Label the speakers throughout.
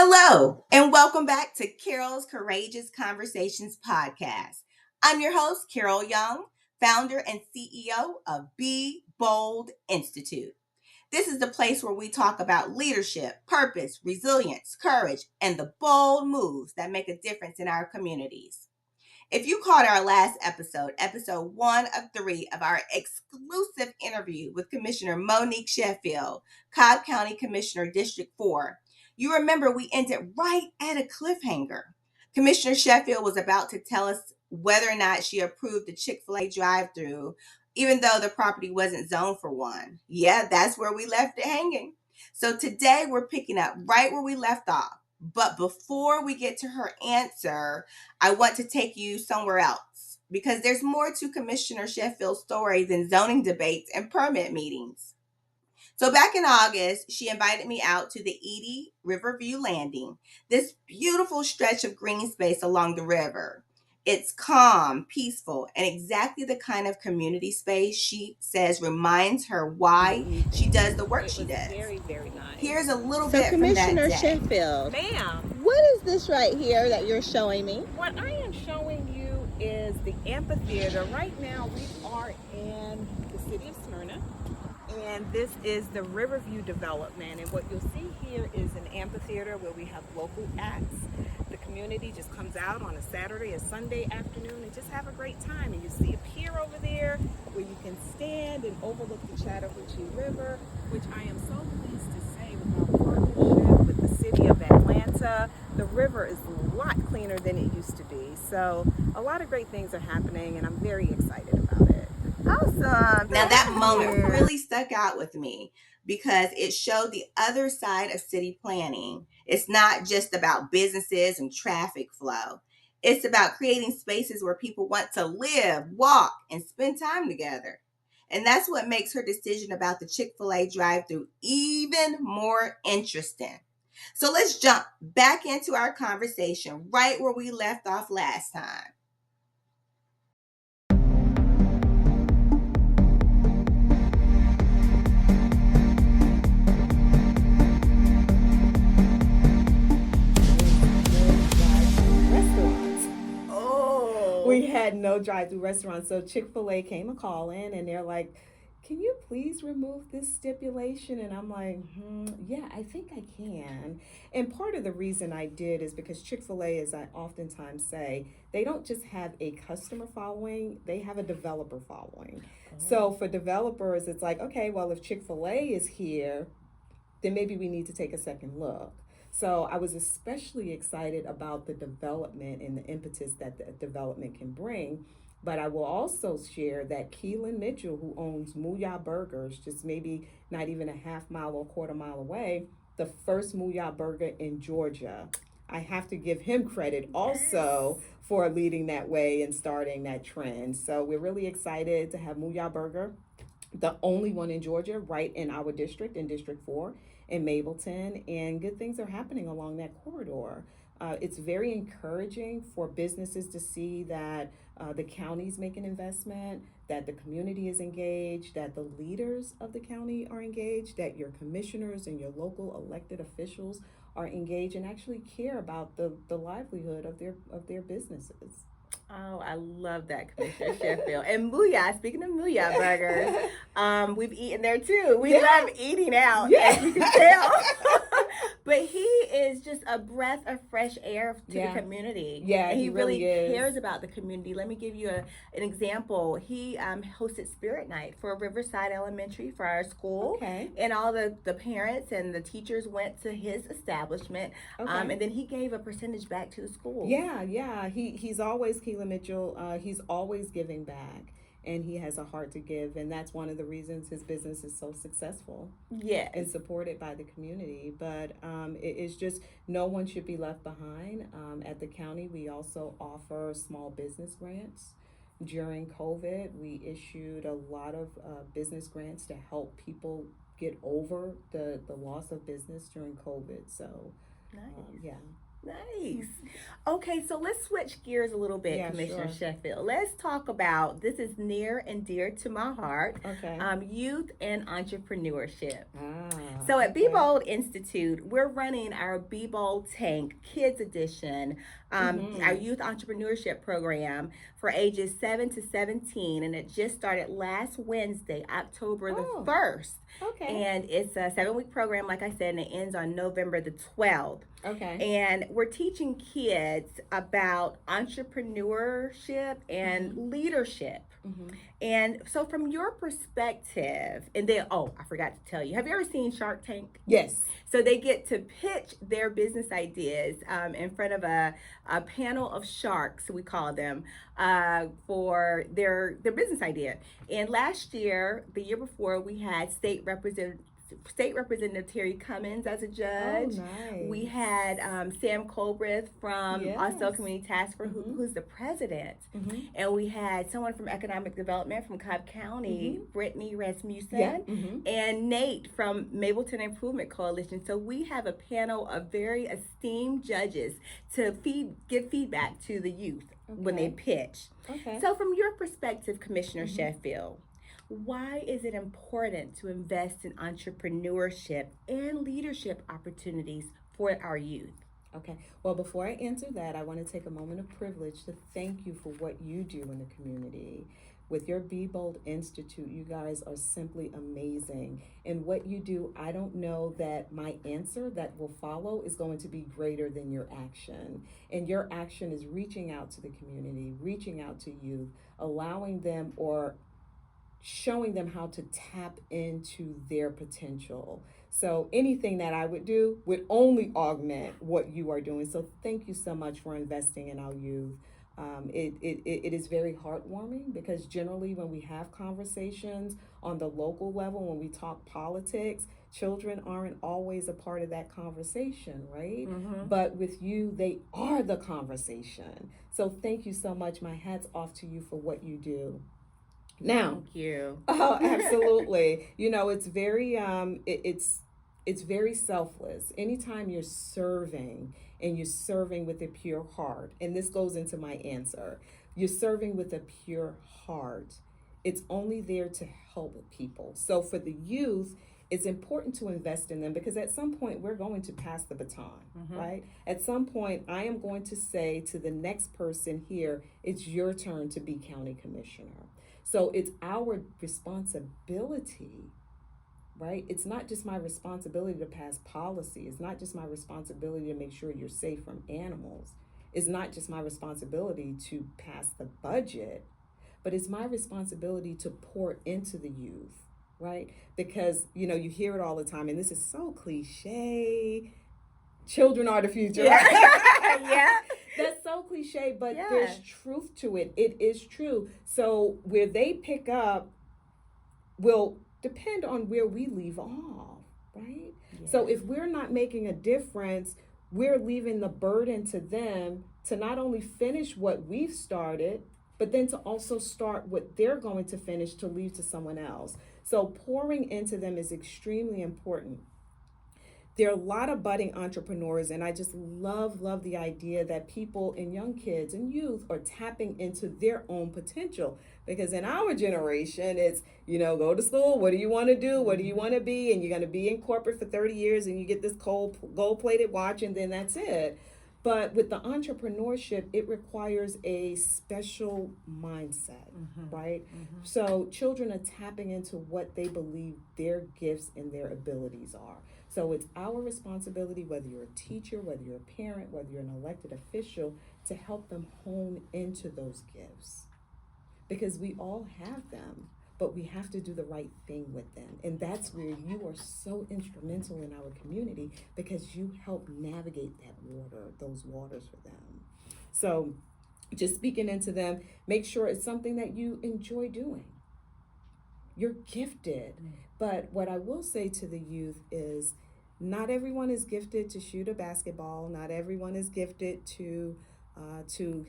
Speaker 1: Hello, and welcome back to Carol's Courageous Conversations podcast. I'm your host, Carol Young, founder and CEO of Be Bold Institute. This is the place where we talk about leadership, purpose, resilience, courage, and the bold moves that make a difference in our communities. If you caught our last episode 1 of 3 of our exclusive interview with Commissioner Monique Sheffield, Cobb County Commissioner District 4, you remember we ended right at a cliffhanger. Commissioner Sheffield was about to tell us whether or not she approved the Chick-fil-A drive-through, even though the property wasn't zoned for one. Yeah, that's where we left it hanging. So today we're picking up right where we left off. But before we get to her answer, I want to take you somewhere else because there's more to Commissioner Sheffield's story than zoning debates and permit meetings. So back in August, she invited me out to the Edie Riverview Landing, this beautiful stretch of green space along the river. It's calm, peaceful, and exactly the kind of community space she says reminds her why she does the work she does.
Speaker 2: Very, very nice.
Speaker 1: Here's a little
Speaker 2: So
Speaker 1: bit from that
Speaker 2: Commissioner
Speaker 1: day.
Speaker 2: Sheffield,
Speaker 3: Ma'am,
Speaker 2: what is this right here that you're showing me?
Speaker 3: what I am showing you is the amphitheater. Right now we are in the city of Smyrna, and this is the Riverview development. And what you'll see here is an amphitheater where we have local acts. The community just comes out on a Saturday, a Sunday afternoon, and just have a great time. And you see a pier over there where you can stand and overlook the Chattahoochee River, which I am so pleased to say with our partnership with the city of Atlanta, the river is a lot cleaner than it used to be. So a lot of great things are happening, and I'm very excited about it.
Speaker 1: Awesome. Now that moment really stuck out with me because it showed the other side of city planning. It's not just about businesses and traffic flow. It's about creating spaces where people want to live, walk, and spend time together. And that's what makes her decision about the Chick-fil-A drive-through even more interesting. So let's jump back into our conversation right where we left off last time.
Speaker 2: We had no drive-through restaurants. So Chick-fil-A came a call in and they're like, can you please remove this stipulation? And I'm like, yeah, I think I can. And part of the reason I did is because Chick-fil-A, as I oftentimes say, they don't just have a customer following, they have a developer following. So for developers, it's like, okay, well, if Chick-fil-A is here, then maybe we need to take a second look. So I was especially excited about the development and the impetus that the development can bring. But I will also share that Keelan Mitchell, who owns Mooyah Burgers, just maybe not even a half mile or quarter mile away, the first Mooyah Burger in Georgia. I have to give him credit also for leading that way and starting that trend. So we're really excited to have Mooyah Burger, the only one in Georgia, right in our district, in District 4 in Mableton, and good things are happening along that corridor. It's very encouraging for businesses to see that the county's making investment, that the community is engaged, that the leaders of the county are engaged, that your commissioners and your local elected officials are engaged and actually care about the livelihood of their businesses.
Speaker 1: Oh, I love that, Commissioner Sheffield. And Mooyah, speaking of Mooyah burgers, we've eaten there too. We love eating out, as you can tell. But he is just a breath of fresh air to the community.
Speaker 2: Yeah,
Speaker 1: and
Speaker 2: he really is.
Speaker 1: cares about the community. Let me give you an example. He hosted Spirit Night for Riverside Elementary for our school.
Speaker 2: Okay.
Speaker 1: And all the parents and the teachers went to his establishment.
Speaker 2: Okay.
Speaker 1: And then he gave a percentage back to the school.
Speaker 2: Yeah. He's always, Keelan Mitchell, he's always giving back. And he has a heart to give, and that's one of the reasons his business is so successful.
Speaker 1: Yeah,
Speaker 2: and supported by the community. But it's just no one should be left behind. At the county, we also offer small business grants. During COVID, we issued a lot of business grants to help people get over the loss of business during COVID. So,
Speaker 1: nice.
Speaker 2: Yeah.
Speaker 1: Nice. Okay, so let's switch gears a little bit,
Speaker 2: Yeah,
Speaker 1: Commissioner
Speaker 2: sure.
Speaker 1: Sheffield. Let's talk about this is near and dear to my heart,
Speaker 2: Okay.
Speaker 1: youth and entrepreneurship.
Speaker 2: Ah,
Speaker 1: So at Be
Speaker 2: okay.
Speaker 1: Bold Institute, we're running our Be Bold Tank Kids Edition, our
Speaker 2: Mm-hmm.
Speaker 1: youth entrepreneurship program for ages 7 to 17, and it just started last Wednesday, October the
Speaker 2: Oh,
Speaker 1: 1st.
Speaker 2: okay.
Speaker 1: And it's a 7-week program, like I said, and it ends on November the 12th.
Speaker 2: Okay.
Speaker 1: And we're teaching kids about entrepreneurship
Speaker 2: Mm-hmm.
Speaker 1: and leadership.
Speaker 2: Mm-hmm.
Speaker 1: And so, from your perspective, and then, oh, I forgot to tell you, have you ever seen Shark Tank?
Speaker 2: Yes.
Speaker 1: So they get to pitch their business ideas in front of a panel of sharks, we call them, for their business idea. And last year, the year before, we had State Representative Terry Cummins as a
Speaker 2: Oh,
Speaker 1: judge. We
Speaker 2: nice.
Speaker 1: had Sam Colbreth from Austin
Speaker 2: Yes.
Speaker 1: Community Task Force,
Speaker 2: Mm-hmm.
Speaker 1: who's the president.
Speaker 2: Mm-hmm.
Speaker 1: And we had someone from Economic Development from Cobb County,
Speaker 2: Mm-hmm.
Speaker 1: Brittany Rasmussen,
Speaker 2: Yeah. Mm-hmm.
Speaker 1: and Nate from Mableton Improvement Coalition. So we have a panel of very esteemed judges to give feedback to the youth when they
Speaker 2: Okay.
Speaker 1: pitch.
Speaker 2: Okay.
Speaker 1: So from your perspective, Commissioner
Speaker 2: Mm-hmm.
Speaker 1: Sheffield, why is it important to invest in entrepreneurship and leadership opportunities for our youth?
Speaker 2: Okay. Well, before I answer that, I want to take a moment of privilege to thank you for what you do in the community. With your Be Bold Institute, you guys are simply amazing. And what you do, I don't know that my answer that will follow is going to be greater than your action. And your action is reaching out to the community, reaching out to youth, allowing them or showing them how to tap into their potential. So anything that I would do would only augment what you are doing. So thank you so much for investing in our youth. It is very heartwarming because generally when we have conversations on the local level, when we talk politics, children aren't always a part of that conversation, right?
Speaker 1: Mm-hmm.
Speaker 2: But with you, they are the conversation. So thank you so much. My hat's off to you for what you do. Now,
Speaker 1: Thank you.
Speaker 2: oh, absolutely. You know, it's very it's very selfless. Anytime you're serving and you're serving with a pure heart, and this goes into my answer. You're serving with a pure heart. It's only there to help people. So for the youth, it's important to invest in them because at some point we're going to pass the baton,
Speaker 1: Mm-hmm.
Speaker 2: right? At some point I am going to say to the next person here, it's your turn to be county commissioner. So it's our responsibility, right? It's not just my responsibility to pass policy. It's not just my responsibility to make sure you're safe from animals. It's not just my responsibility to pass the budget, but it's my responsibility to pour into the youth, right? Because, you know, you hear it all the time, and this is so cliche. Children are the future.
Speaker 1: Yeah.
Speaker 2: Right?
Speaker 1: Yeah.
Speaker 2: That's so cliche, but
Speaker 1: Yeah.
Speaker 2: there's truth to it. It is true. So where they pick up will depend on where we leave off, right?
Speaker 1: Yes.
Speaker 2: So if we're not making a difference, we're leaving the burden to them to not only finish what we've started, but then to also start what they're going to finish to leave to someone else. So pouring into them is extremely important. There are a lot of budding entrepreneurs, and I just love the idea that people and young kids and youth are tapping into their own potential. Because in our generation, it's, you know, go to school, what do you want to do, what do you want to be, and you're going to be in corporate for 30 years and you get this gold-plated watch and then that's it. But with the entrepreneurship, it requires a special mindset,
Speaker 1: Mm-hmm.
Speaker 2: right?
Speaker 1: Mm-hmm.
Speaker 2: So children are tapping into what they believe their gifts and their abilities are. So it's our responsibility, whether you're a teacher, whether you're a parent, whether you're an elected official, to help them hone into those gifts. Because we all have them, but we have to do the right thing with them. And that's where you are so instrumental in our community because you help navigate those waters for them. So just speaking into them, make sure it's something that you enjoy doing. You're gifted. But what I will say to the youth is not everyone is gifted to shoot a basketball. Not everyone is gifted to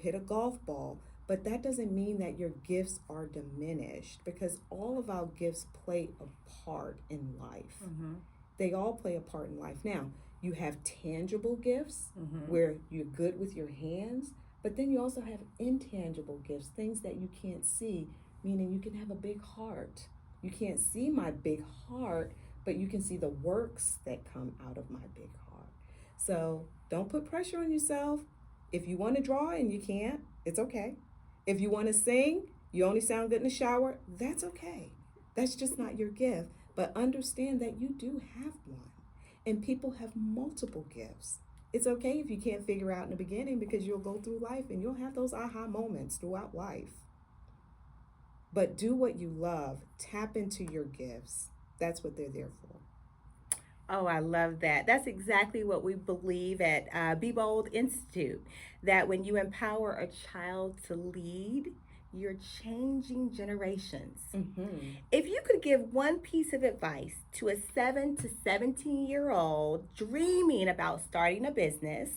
Speaker 2: hit a golf ball. But that doesn't mean that your gifts are diminished because all of our gifts play a part in life.
Speaker 1: Mm-hmm.
Speaker 2: They all play a part in life. Now, you have tangible gifts
Speaker 1: Mm-hmm.
Speaker 2: where you're good with your hands, but then you also have intangible gifts, things that you can't see, meaning you can have a big heart. You can't see my big heart, but you can see the works that come out of my big heart. So don't put pressure on yourself. If you want to draw and you can't, it's okay. If you want to sing, you only sound good in the shower, that's okay. That's just not your gift. But understand that you do have one. And people have multiple gifts. It's okay if you can't figure out in the beginning, because you'll go through life and you'll have those aha moments throughout life. But do what you love. Tap into your gifts. That's what they're there for.
Speaker 1: Oh, I love that. That's exactly what we believe at Be Bold Institute, that when you empower a child to lead, you're changing generations.
Speaker 2: Mm-hmm.
Speaker 1: If you could give one piece of advice to a 7 to 17-year-old dreaming about starting a business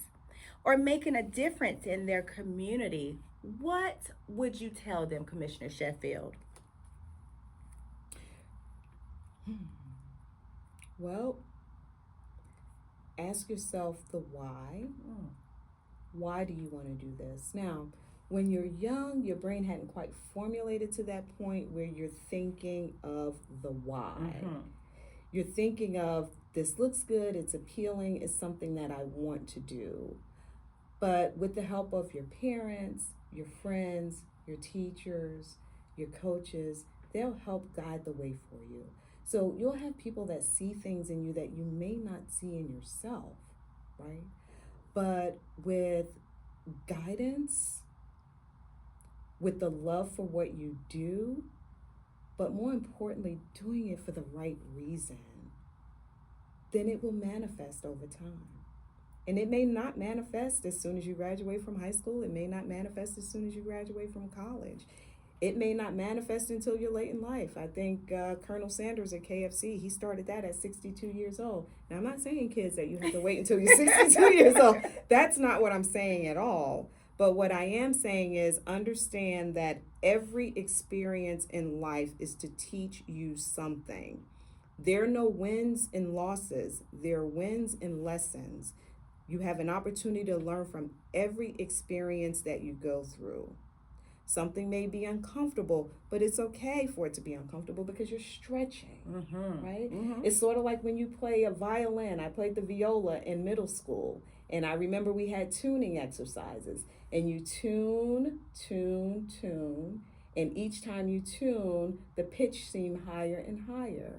Speaker 1: or making a difference in their community, what would you tell them, Commissioner Sheffield?
Speaker 2: Well, ask yourself the why. Why do you want to do this? Now, when you're young, your brain hadn't quite formulated to that point where you're thinking of the why.
Speaker 1: Mm-hmm.
Speaker 2: You're thinking of, this looks good, it's appealing, it's something that I want to do. But with the help of your parents, your friends, your teachers, your coaches, they'll help guide the way for you. So you'll have people that see things in you that you may not see in yourself, right? But with guidance, with the love for what you do, but more importantly, doing it for the right reason, then it will manifest over time. And it may not manifest as soon as you graduate from high school. It may not manifest as soon as you graduate from college. It may not manifest until you're late in life. I think Colonel Sanders at KFC, he started that at 62 years old. Now, I'm not saying, kids, that you have to wait until you're 62 years old. That's not what I'm saying at all. But what I am saying is, understand that every experience in life is to teach you something. There are no wins and losses. There are wins and lessons. You have an opportunity to learn from every experience that you go through. Something may be uncomfortable, but it's okay for it to be uncomfortable because you're stretching, right?
Speaker 1: Mm-hmm.
Speaker 2: It's sort of like when you play a violin. I played the viola in middle school, and I remember we had tuning exercises, and you tune, and each time you tune, the pitch seemed higher and higher,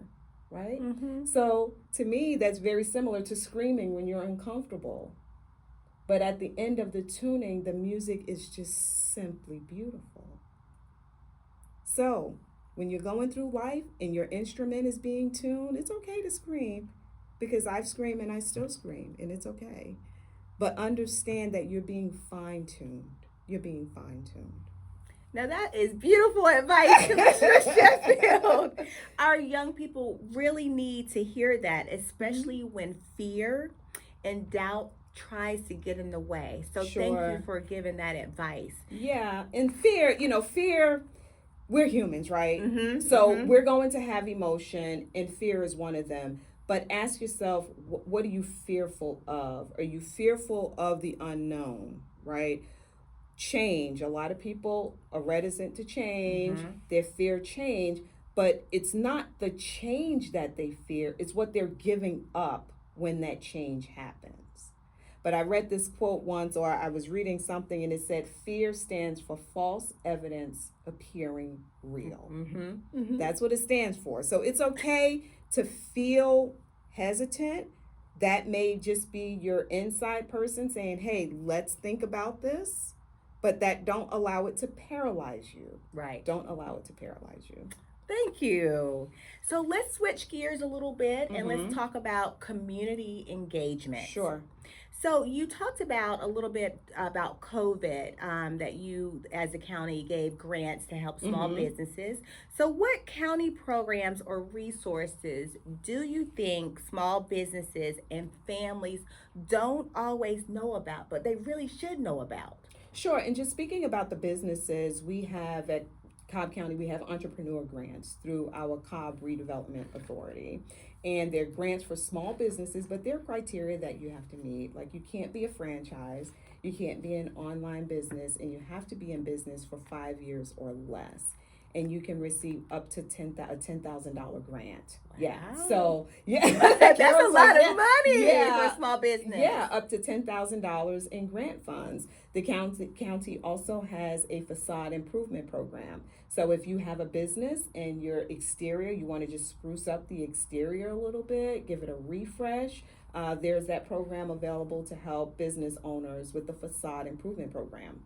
Speaker 2: right?
Speaker 1: Mm-hmm.
Speaker 2: So to me, that's very similar to screaming when you're uncomfortable. But at the end of the tuning, the music is just simply beautiful. So when you're going through life and your instrument is being tuned, it's okay to scream, because I've screamed and I still scream, and it's okay. But understand that you're being fine-tuned. You're being fine-tuned.
Speaker 1: Now that is beautiful advice, Commissioner Sheffield. Our young people really need to hear that, especially when fear and doubt tries to get in the way. So thank you for giving that advice.
Speaker 2: Yeah, and fear, we're humans, right?
Speaker 1: Mm-hmm.
Speaker 2: So we're going to have emotion, and fear is one of them. But ask yourself, what are you fearful of? Are you fearful of the unknown, right? Change. A lot of people are reticent to change. They fear change, but it's not the change that they fear. It's what they're giving up when that change happens. But I read this quote once, or I was reading something, and it said, fear stands for false evidence appearing real. That's what it stands for. So it's okay to feel hesitant. That may just be your inside person saying, hey, let's think about this. But that don't allow it to paralyze you.
Speaker 1: Right.
Speaker 2: Don't allow it to paralyze you.
Speaker 1: Thank you. So let's switch gears a little bit and let's talk about community engagement.
Speaker 2: Sure.
Speaker 1: So you talked about a little bit about COVID, that you as a county gave grants to help small businesses. So what county programs or resources do you think small businesses and families don't always know about, but they really should know about?
Speaker 2: Sure. And just speaking about the businesses, we have at Cobb County, we have entrepreneur grants through our Cobb Redevelopment Authority. And they're grants for small businesses, but there are criteria that you have to meet. Like, you can't be a franchise, you can't be an online business, and you have to be in business for 5 years or less. And you can receive up to a $10,000 grant.
Speaker 3: Wow.
Speaker 2: Yeah. So, yeah.
Speaker 3: That's a lot of money for a small business.
Speaker 2: Yeah, up to $10,000 in grant funds. The county also has a facade improvement program. So if you have a business and your exterior, you want to just spruce up the exterior a little bit, give it a refresh, there's that program available to help business owners with the facade improvement program.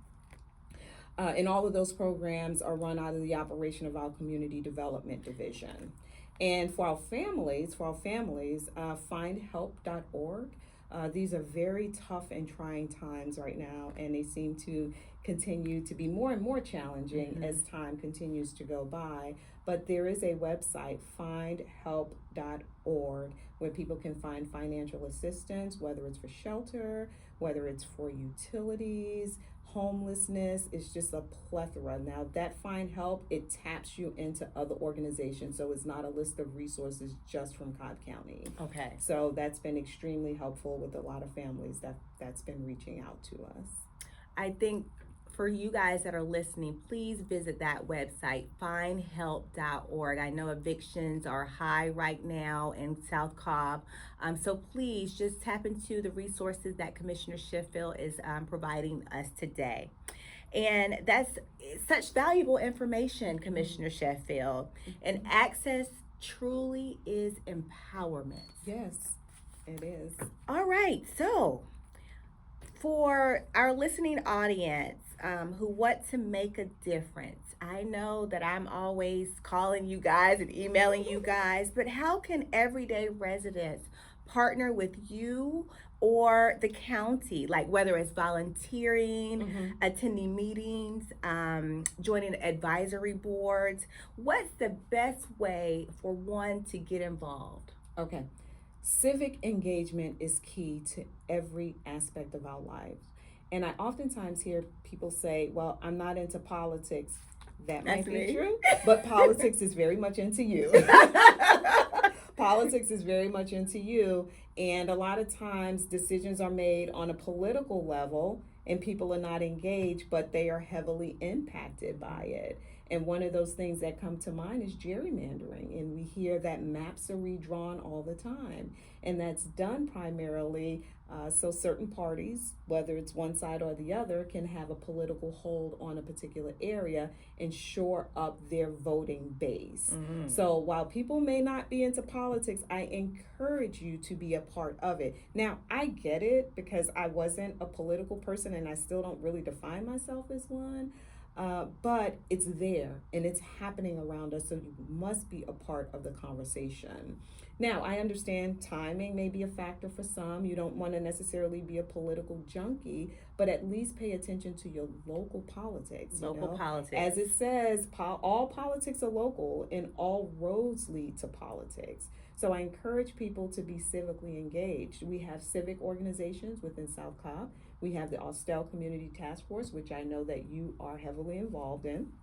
Speaker 2: And all of those programs are run out of the operation of our community development division. And for our families, findhelp.org. These are very tough and trying times right now, and they seem to continue to be more and more challenging as time continues to go by. But there is a website, findhelp.org, where people can find financial assistance, whether it's for shelter, whether it's for utilities, homelessness. Is just a plethora. Now, that Find Help, it taps you into other organizations, so it's not a list of resources just from Cobb County.
Speaker 3: Okay.
Speaker 2: So that's been extremely helpful with a lot of families that's been reaching out to us.
Speaker 3: I think for you guys that are listening, please visit that website, findhelp.org. I know evictions are high right now in South Cobb. So please just tap into the resources that Commissioner Sheffield is providing us today. And that's such valuable information, Commissioner Sheffield. And access truly is empowerment.
Speaker 2: Yes, it is.
Speaker 3: All right. So for our listening audience, who want to make a difference. I know that I'm always calling you guys and emailing you guys, but how can everyday residents partner with you or the county, like whether it's volunteering, attending meetings, joining advisory boards? What's the best way for one to get involved?
Speaker 2: Okay. Civic engagement is key to every aspect of our lives. And I oftentimes hear people say, well, I'm not into politics. That might be true, but politics is very much into you. Politics is very much into you. And a lot of times decisions are made on a political level and people are not engaged, but they are heavily impacted by it. And one of those things that come to mind is gerrymandering. And we hear that maps are redrawn all the time. And that's done primarily so certain parties, whether it's one side or the other, can have a political hold on a particular area and shore up their voting base. So while people may not be into politics, I encourage you to be a part of it. Now, I get it because I wasn't a political person and I still don't really define myself as one. But it's there and it's happening around us, so you must be a part of the conversation. Now, I understand timing may be a factor for some. You don't want to necessarily be a political junkie, but at least pay attention to your local politics.
Speaker 3: Politics.
Speaker 2: As it says, all politics are local and all roads lead to politics. So I encourage people to be civically engaged. We have civic organizations within South Cobb. We have the Austell Community Task Force, which I know that you are heavily involved in.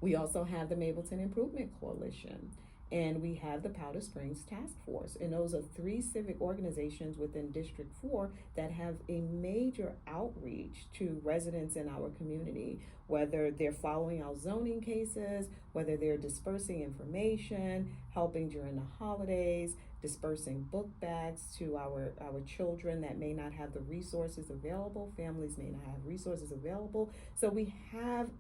Speaker 2: We also have the Mableton Improvement Coalition. And we have the Powder Springs Task Force. And those are 3 civic organizations within District 4 that have a major outreach to residents in our community, whether they're following our zoning cases, whether they're dispersing information, helping during the holidays, dispersing book bags to our children that may not have the resources available. Families may not have resources available. So we have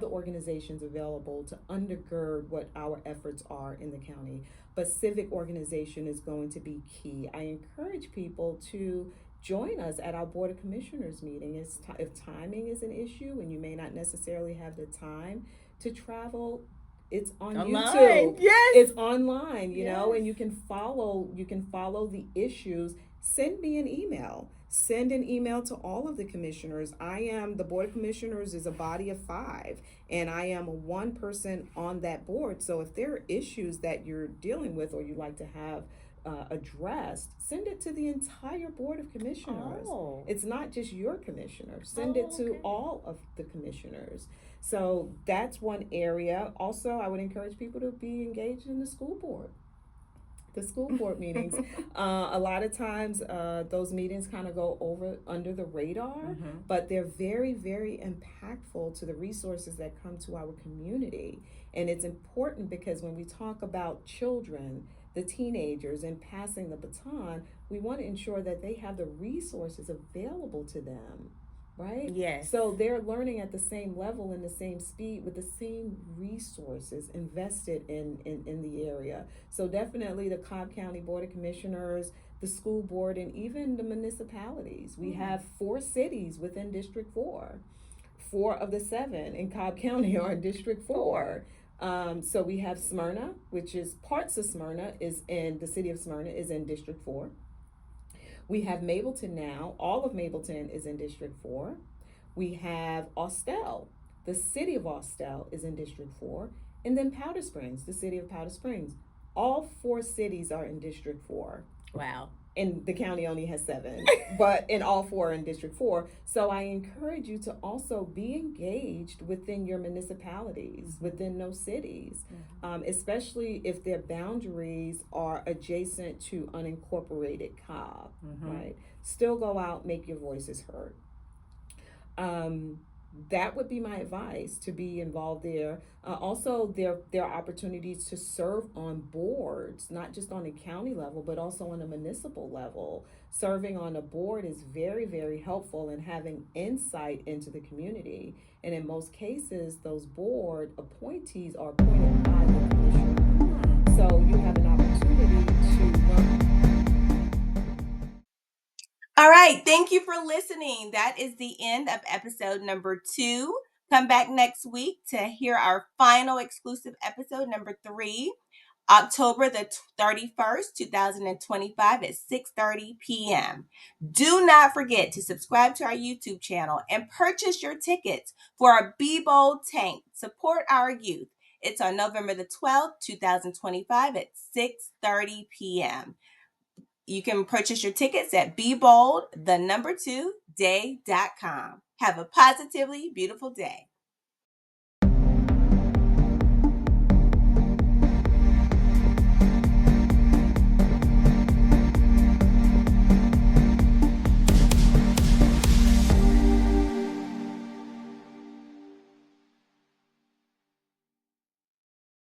Speaker 2: the organizations available to undergird what our efforts are in the county. But civic organization is going to be key. I encourage people to join us at our Board of Commissioners meeting. If timing is an issue and you may not necessarily have the time to travel, it's on YouTube.
Speaker 3: Yes.
Speaker 2: It's online, you know, and you can follow the issues. Send me an email. Send an email to all of the commissioners. The Board of Commissioners is a body of 5, and I am one person on that board. So if there are issues that you're dealing with or you'd like to have addressed, send it to the entire Board of Commissioners.
Speaker 3: Oh.
Speaker 2: It's not just your commissioner. Send it to
Speaker 3: okay.
Speaker 2: all of the commissioners. So that's one area. Also, I would encourage people to be engaged in the school board. The school board meetings. A lot of times, those meetings kind of go over under the radar, but they're very, very impactful to the resources that come to our community. And it's important because when we talk about children, the teenagers, and passing the baton, we want to ensure that they have the resources available to them. Right?
Speaker 3: Yes.
Speaker 2: So they're learning at the same level and the same speed with the same resources invested in the area. So definitely the Cobb County Board of Commissioners, the school board, and even the municipalities. We have 4 cities within District 4. 4 of the 7 in Cobb County are in District 4. So we have Smyrna, which is parts of Smyrna is in the city of Smyrna is in District 4. We have Mableton now. All of Mableton is in District 4. We have Austell. The city of Austell is in District 4. And then Powder Springs, the city of Powder Springs. All 4 cities are in District 4.
Speaker 3: Wow.
Speaker 2: And the county only has 7, but in all 4 are in District 4. So I encourage you to also be engaged within your municipalities, within those cities, especially if their boundaries are adjacent to unincorporated Cobb, right? Still go out, make your voices heard. That would be my advice, to be involved there. Also, there are opportunities to serve on boards, not just on a county level, but also on a municipal level. Serving on a board is very, very helpful in having insight into the community. And in most cases, those board appointees are appointed by the commissioner. So you have an opportunity to learn.
Speaker 1: All right. Thank you for listening. That is the end of episode number 2. Come back next week to hear our final exclusive episode, number 3, October the 31st, 2025 at 6:30 p.m. Do not forget to subscribe to our YouTube channel and purchase your tickets for our Be Bold Tank. Support our youth. It's on November the 12th, 2025 at 6:30 p.m. You can purchase your tickets at bebold2day.com. Have a positively beautiful day.